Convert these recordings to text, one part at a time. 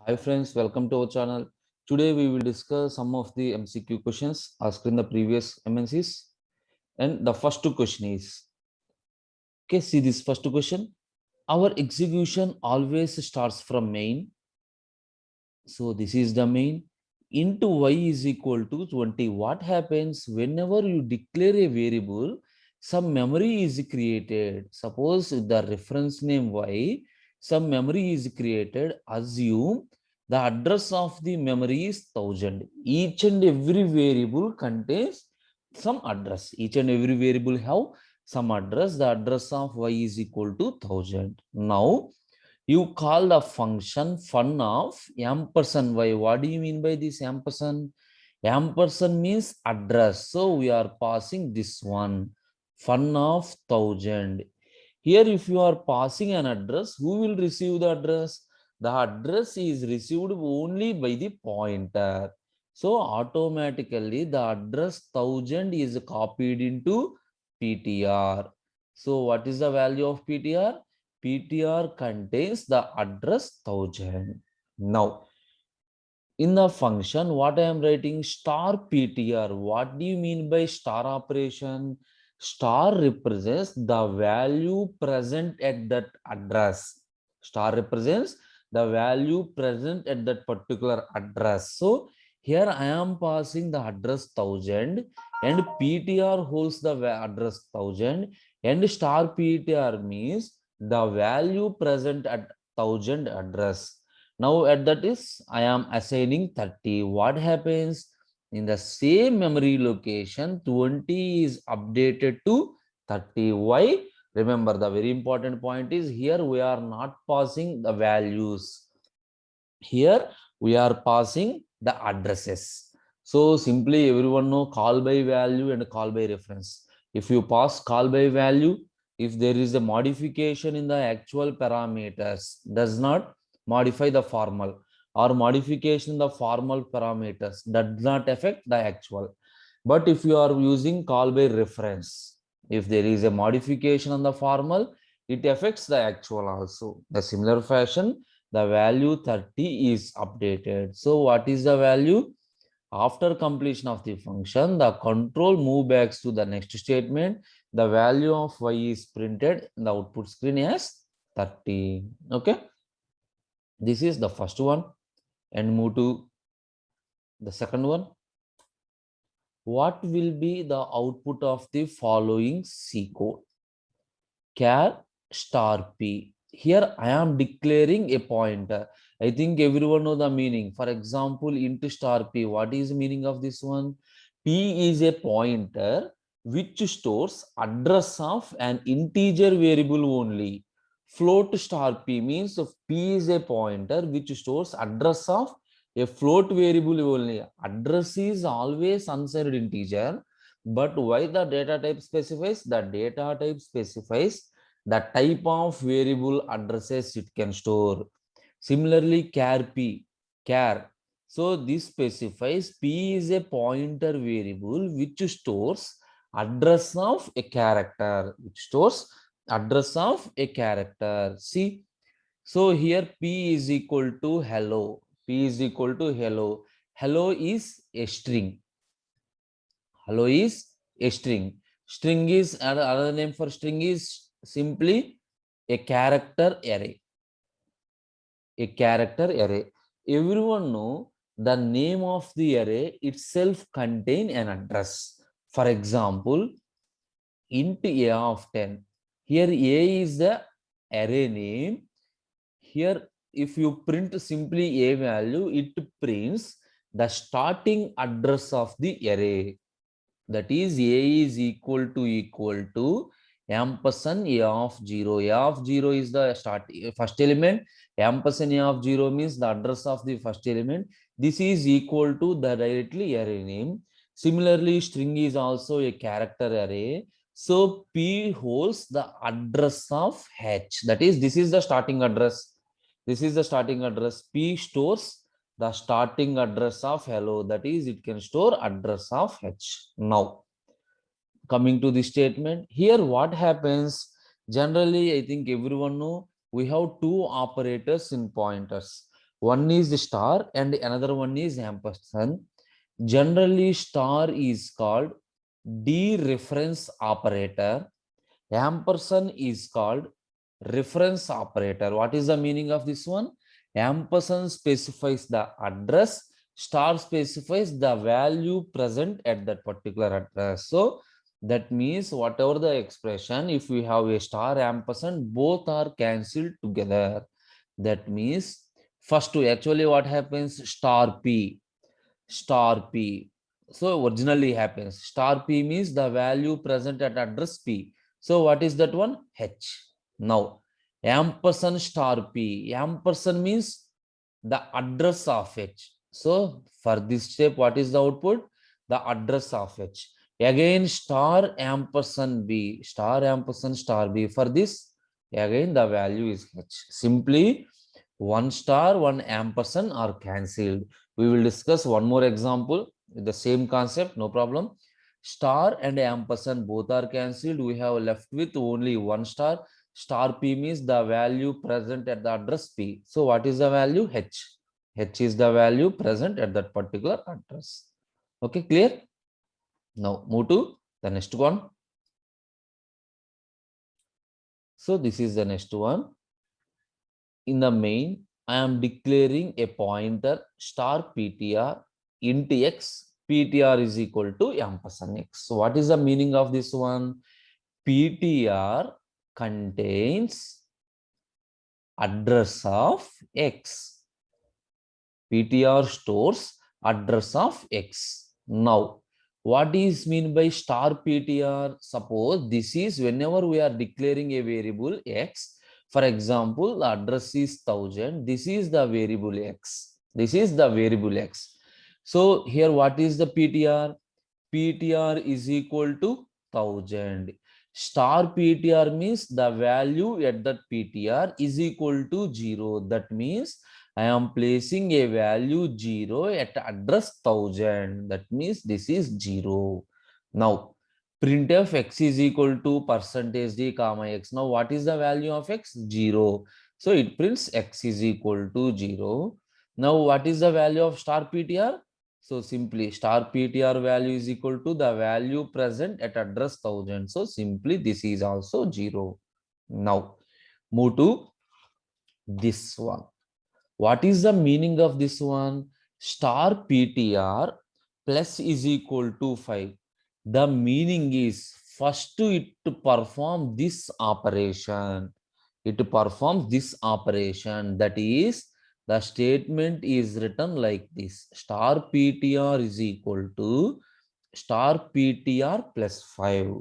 Hi friends, welcome to our channel. Today we will discuss some of the MCQ questions asked in the previous MNCs. And the first question is, okay, see this first question. Our execution always starts from main. So this is the main into y is equal to 20. What happens whenever you declare a variable, some memory is created. Suppose the reference name y, some memory is created. Assume the address of the memory is 1000. Each and every variable contains some address. Each and every variable have some address. The address of y is equal to 1000. Now you call the function fun of ampersand y. What do you mean by this ampersand? Ampersand means address. So we are passing this one. Fun of 1000. Here, if you are passing an address, who will receive the address? The address is received only by the pointer. So automatically the address 1000 is copied into PTR. So what is the value of PTR? PTR contains the address 1000. Now, in the function, what I am writing star PTR. What do you mean by star operation? Star represents the value present at that address. Star represents the value present at that particular address. So here I am passing the address 1000 and PTR holds the address 1000 and star PTR means the value present at 1000 address. Now at that is I am assigning 30. What happens? In the same memory location, 20 is updated to 30. Why? Remember, the very important point is here we are not passing the values. Here we are passing the addresses. So simply everyone know call by value and call by reference. If you pass call by value, if there is a modification in the actual parameters, does not modify the formal, or modification in the formal parameters does not affect the actual. But if you are using call by reference, if there is a modification on the formal, it affects the actual also. The similar fashion, the value 30 is updated. So what is the value? After completion of the function, the control move back to the next statement. The value of y is printed in the output screen as 30. Okay. This is the first one. And move to the second one. What will be the output of the following C code? Char star p. Here I am declaring a pointer. I think everyone know the meaning. For example, int star p. What is the meaning of this one? P is a pointer which stores address of an integer variable only. Float star p means if p is a pointer which stores address of a float variable only. Address is always unsigned integer. But why the data type specifies? The data type specifies the type of variable addresses it can store. Similarly, char p, char. So this specifies p is a pointer variable which stores address of a character, which stores address of a character. See, so here p is equal to hello. P is equal to hello. Hello is a string. Hello is a string. String is another name for string is simply a character array. A character array. Everyone know the name of the array itself contain an address. For example, int a of 10. Here a is the array name. Here if you print simply a value, it prints the starting address of the array. That is a is equal to ampersand a of 0. A of 0 is the first element. Ampersand a of 0 means the address of the first element. This is equal to the directly array name. Similarly, string is also a character array. So p holds the address of h. That is, this is the starting address. This is the starting address. P stores the starting address of hello, that is it can store address of h. Now coming to the statement, here what happens generally, I think everyone know we have two operators in pointers. One is the star and another one is ampersand. Generally, star is called dereference operator. Ampersand is called reference operator. What is the meaning of this one? Ampersand specifies the address, star specifies the value present at that particular address. So that means whatever the expression, if we have a star ampersand, both are cancelled together. That means first two, actually what happens, star p, star p. So originally happens star p means the value present at address p. So what is that one? H. Now ampersand star p, ampersand means the address of H. So for this step, what is the output? The address of H. Again star ampersand b, star ampersand star b. For this, again the value is H. Simply one star, one ampersand are cancelled. We will discuss one more example with the same concept, no problem. Star and ampersand both are cancelled. We have left with only one star. Star p means the value present at the address p. So what is the value? H. H is the value present at that particular address. Okay, clear? Now move to the next one. So this is the next one. In the main, I am declaring a pointer star ptr int x, ptr is equal to ampersand x. So what is the meaning of this one? ptr contains address of x. ptr stores address of x. Now, what is mean by star ptr? Suppose this is whenever we are declaring a variable x. For example, the address is 1000. This is the variable x. This is the variable x. So here what is the ptr? ptr is equal to 1000. Star ptr means the value at that ptr is equal to 0. That means I am placing a value 0 at address 1000. That means this is 0. Now, printf x is equal to percentage d comma x. Now, what is the value of x? 0. So, it prints x is equal to 0. Now, what is the value of star ptr? So, simply star ptr value is equal to the value present at address 1000. So, simply this is also 0. Now, move to this one. What is the meaning of this one? Star ptr plus is equal to 5. The meaning is first it to perform this operation. It performs this operation. That is, the statement is written like this. Star ptr is equal to star ptr plus 5.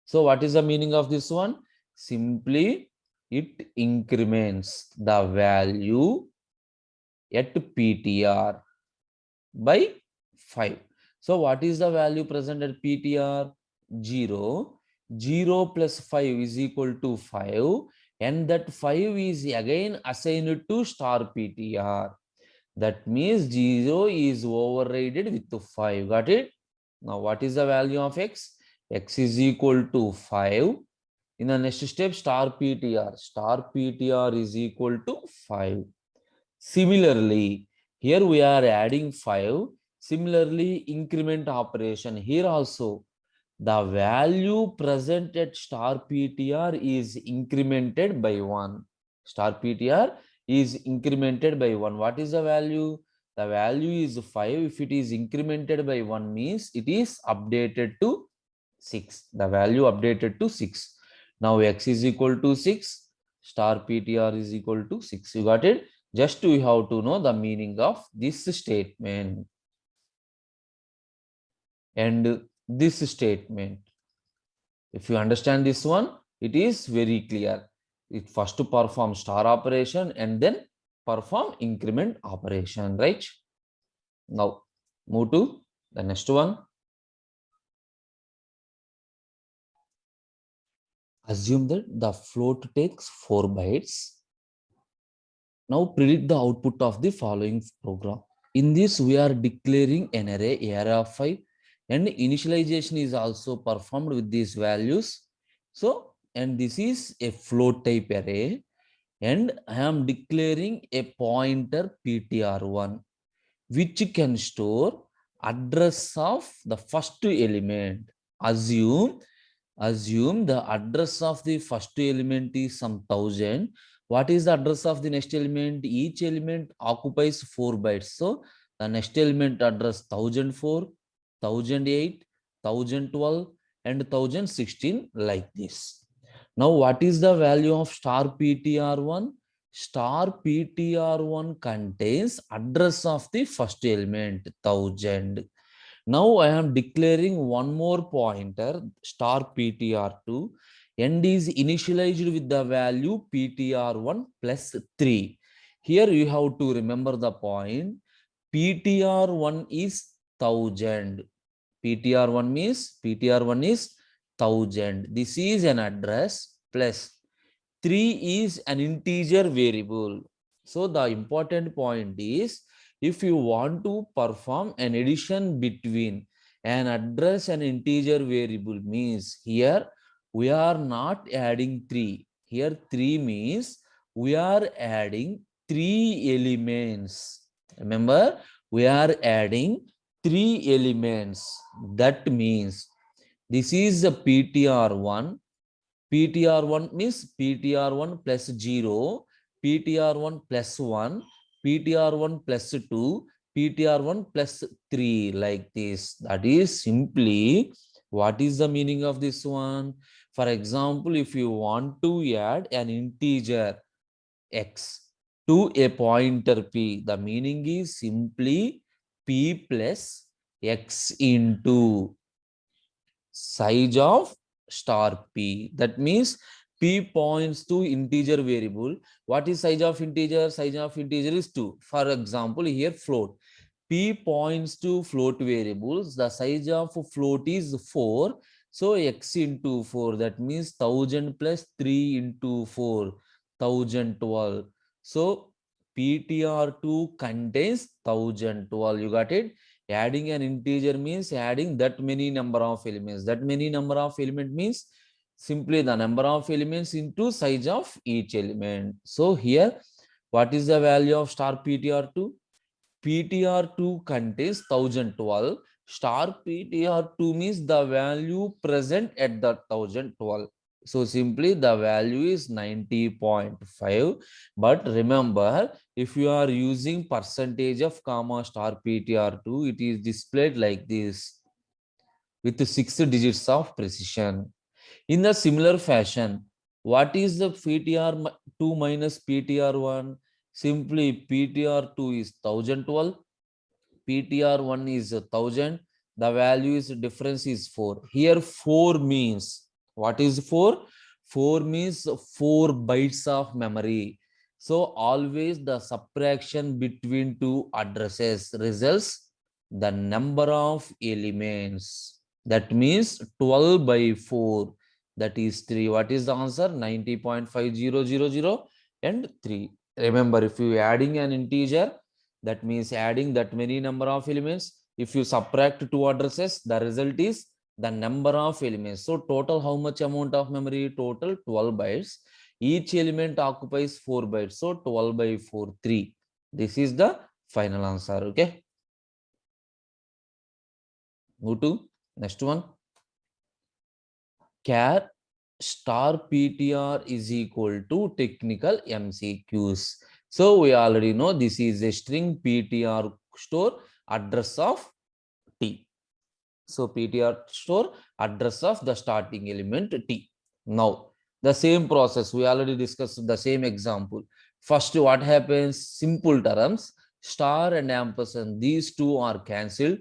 So what is the meaning of this one? Simply it increments the value at ptr by 5. So what is the value present at ptr? 0. 0 plus 5 is equal to 5, and that 5 is again assigned to star ptr. That means 0 is overridden with 5. Got it? Now what is the value of x? X is equal to 5. In the next step, star ptr is equal to 5. Similarly, here we are adding 5. Similarly, increment operation. Here also, the value present at star ptr is incremented by 1. Star ptr is incremented by 1. What is the value? The value is 5. If it is incremented by 1 means it is updated to 6. The value updated to 6. Now x is equal to 6. Star ptr is equal to 6. You got it? Just we have to know the meaning of this statement and this statement. If you understand this one, it is very clear. It first to perform star operation and then perform increment operation, right? Now move to the next one. Assume that the float takes 4 bytes. Now predict the output of the following program. In this, we are declaring an array of 5, and initialization is also performed with these values. So, and this is a float type array. and I am declaring a pointer ptr1 which can store address of the first element. Assume the address of the first element is some 1000. What is the address of the next element? Each element occupies 4 bytes. So the next element address 1004, 1008, 1012, and 1016 like this. Now, what is the value of star PTR1? Star PTR1 contains address of the first element 1000. Now I am declaring one more pointer star PTR2 and is initialized with the value PTR1 plus 3. Here you have to remember the point. PTR1 is 1000. PTR1 is 1000. This is an address plus 3 is an integer variable. So the important point is, if you want to perform an addition between an address and integer variable, means here we are not adding 3. Here 3 means we are adding 3 elements. Remember, we are adding 3 elements. That means this is the PTR1. PTR1 means PTR1 plus 0, PTR1 plus 1, PTR1 plus 2, PTR1 plus 3, like this. That is simply, what is the meaning of this one? For example, if you want to add an integer x to a pointer p, the meaning is simply p plus x into size of star p. That means p points to integer variable. What is size of integer? Size of integer is 2. For example, here float. P points to float variables. The size of float is 4. So x into 4. That means 1000 plus 3 into 4. 1012. So PTR2 contains 1012. You got it? Adding an integer means adding that many number of elements. That many number of element means simply the number of elements into size of each element. So here, what is the value of star PTR2? PTR2 contains 1012. Star PTR2 means the value present at the 1012. So simply the value is 90.5. But remember, if you are using percentage of comma star PTR2, it is displayed like this with 6 digits of precision. In the similar fashion, what is the PTR2 minus PTR1? Simply PTR2 is 1012. PTR1 is 1000. The value is difference is 4. Here 4 means, what is 4? 4 means 4 bytes of memory. So always the subtraction between two addresses results the number of elements. That means 12 by 4. That is 3. What is the answer? 90.5000 and 3. Remember, if you adding an integer, that means adding that many number of elements. If you subtract two addresses, the result is the number of elements. So total how much amount of memory? Total 12 bytes. Each element occupies 4 bytes. So 12 by 4, 3. This is the final answer. Okay. Move to next one. Char star PTR is equal to technical MCQs. So we already know this is a string PTR store address of T. So PTR store address of the starting element T. Now the same process, we already discussed the same example. First, what happens? Simple terms, star and ampersand, these two are cancelled,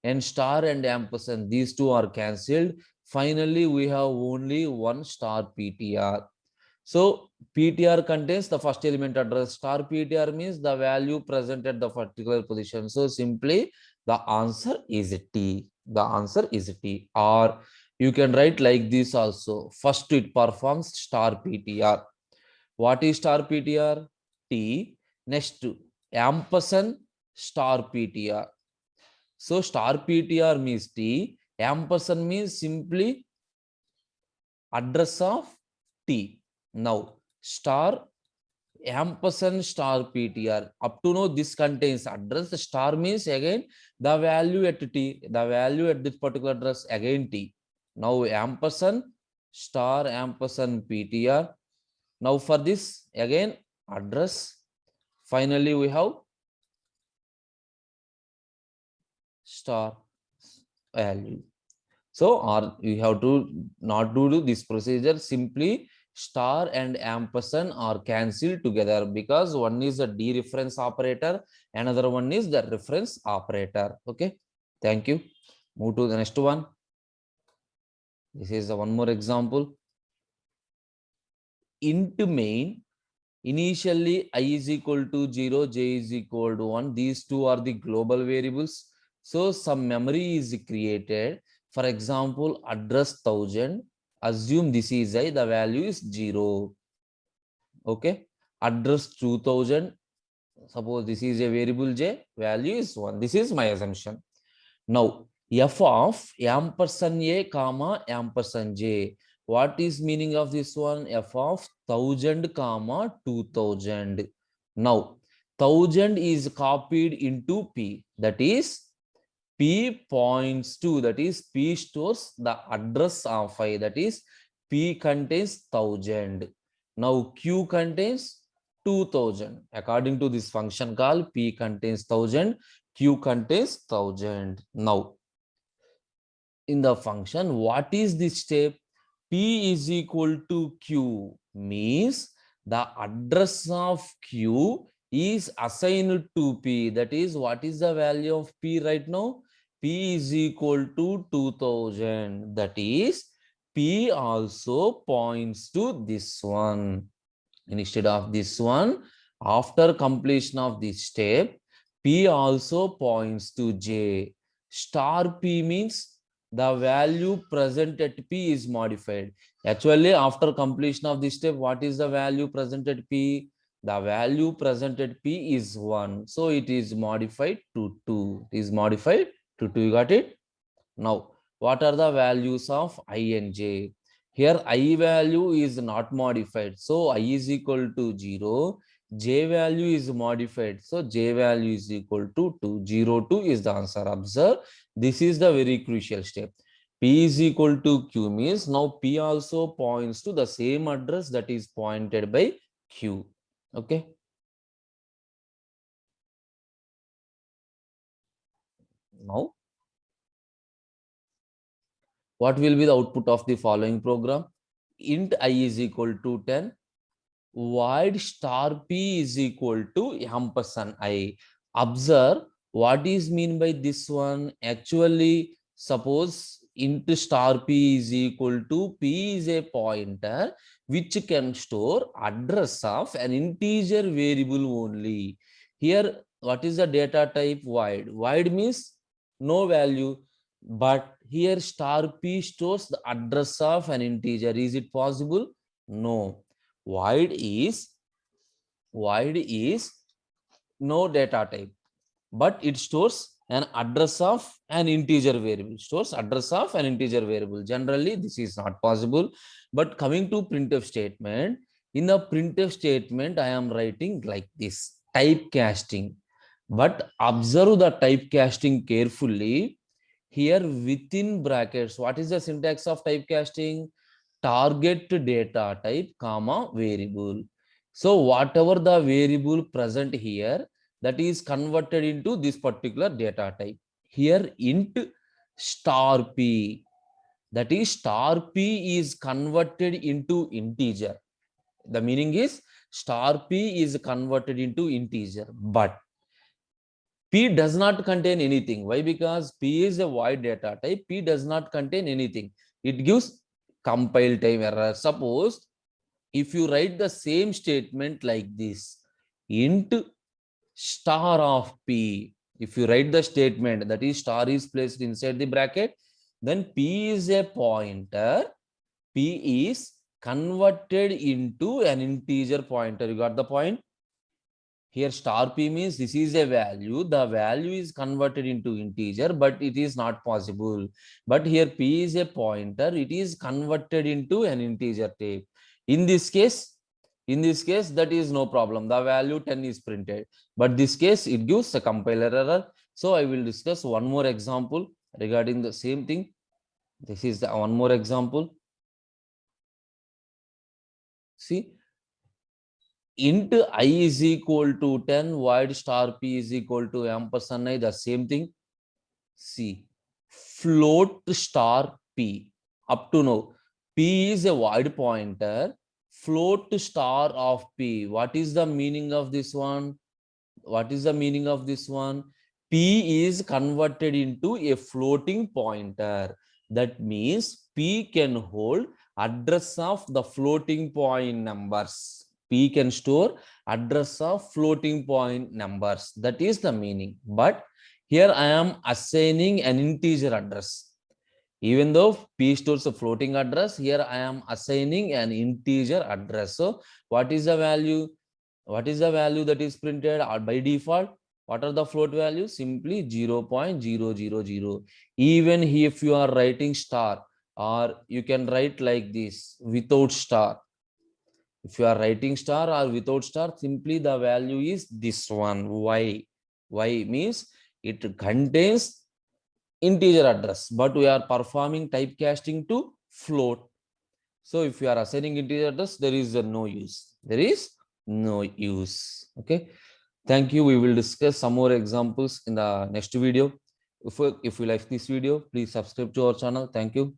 and star and ampersand, these two are cancelled. Finally, we have only one star PTR. So PTR contains the first element address. Star PTR means the value present at the particular position. So simply the answer is T. The answer is T. Or you can write like this also. First it performs star PTR. What is star PTR? T. Next ampersand star PTR. So star PTR means T. Ampersand means simply address of T. Now star ampersand star ptr. Up to now, this contains address. The star means again the value at t, the value at this particular address again t. Now ampersand star ampersand ptr. Now for this again address. Finally we have star value. So, or you have to not do this procedure, simply star and ampersand are cancelled together because one is a dereference operator, another one is the reference operator. Okay, thank you. Move to the next one. This is one more example. Int main, initially I is equal to 0, j is equal to 1. These two are the global variables. So some memory is created. For example, address 1000. Assume this is I, the value is 0. Okay. Address 2000. Suppose this is a variable j, value is 1. This is my assumption. Now, f of ampersand a comma ampersand j. What is meaning of this one? F of 1000 comma 2000. Now, 1000 is copied into P. That is P points to, that is P stores the address of I. That is P contains 1000. Now Q contains 2000. According to this function call, P contains 1000, Q contains 1000. Now in the function, what is this step? P is equal to Q means the address of Q is assigned to P. That is, what is the value of P right now? P is equal to 2000. That is, P also points to this one. Instead of this one, after completion of this step, P also points to J. Star P means the value present at P is modified. Actually, after completion of this step, what is the value present at P? The value present at P is 1. So it is modified to 2. It is modified to 2. You got it? Now, what are the values of I and J? Here, I value is not modified. So, I is equal to 0. J value is modified. So, J value is equal to 2. 0, 2 is the answer. Observe, this is the very crucial step. P is equal to Q means now P also points to the same address that is pointed by Q. Okay. Now, what will be the output of the following program? Int I is equal to 10. Void star P is equal to ampersand I. Observe what is mean by this one. Actually, suppose int star P is equal to P is a pointer which can store address of an integer variable only. Here, what is the data type? Void. Void means no value. But here star P stores the address of an integer. Is it possible? No. Void is no data type, but it stores an address of an integer variable. Stores address of an integer variable. Generally, this is not possible. But coming to printf statement, in the printf statement, I am writing like this: typecasting. But observe the typecasting carefully. Here within brackets, what is the syntax of typecasting? Target data type comma variable. So whatever the variable present here, that is converted into this particular data type. Here int star p, that is star p is converted into integer. The meaning is star p is converted into integer, but P does not contain anything. Why? Because P is a void data type. P does not contain anything. It gives compile time error. Suppose if you write the same statement like this, int star of P, if you write the statement that is star is placed inside the bracket, then P is a pointer. P is converted into an integer pointer. You got the point? Here star P means this is a value. The value is converted into integer, but it is not possible. But here P is a pointer. It is converted into an integer type. In this case, In this case, that is no problem. The value 10 is printed. But this case, it gives a compiler error. So I will discuss one more example regarding the same thing. This is the one more example. See, int I is equal to 10, void star p is equal to ampersand I, the same thing. See, float star p. Up to now, p is a void pointer. Float star of p. What is the meaning of this one? What is the meaning of this one? P is converted into a floating pointer. That means P can hold address of the floating point numbers. P can store address of floating point numbers. That is the meaning. But here I am assigning an integer address. Even though P stores a floating address, here I am assigning an integer address. So what is the value? What is the value that is printed by default? What are the float values? Simply 0.000. Even if you are writing star, or you can write like this without star. If you are writing star or without star, simply the value is this one. Y. Y means it contains integer address, but we are performing typecasting to float. So if you are assigning integer address, there is no use. There is no use. Okay. Thank you. We will discuss some more examples in the next video. If you like this video, please subscribe to our channel. Thank you.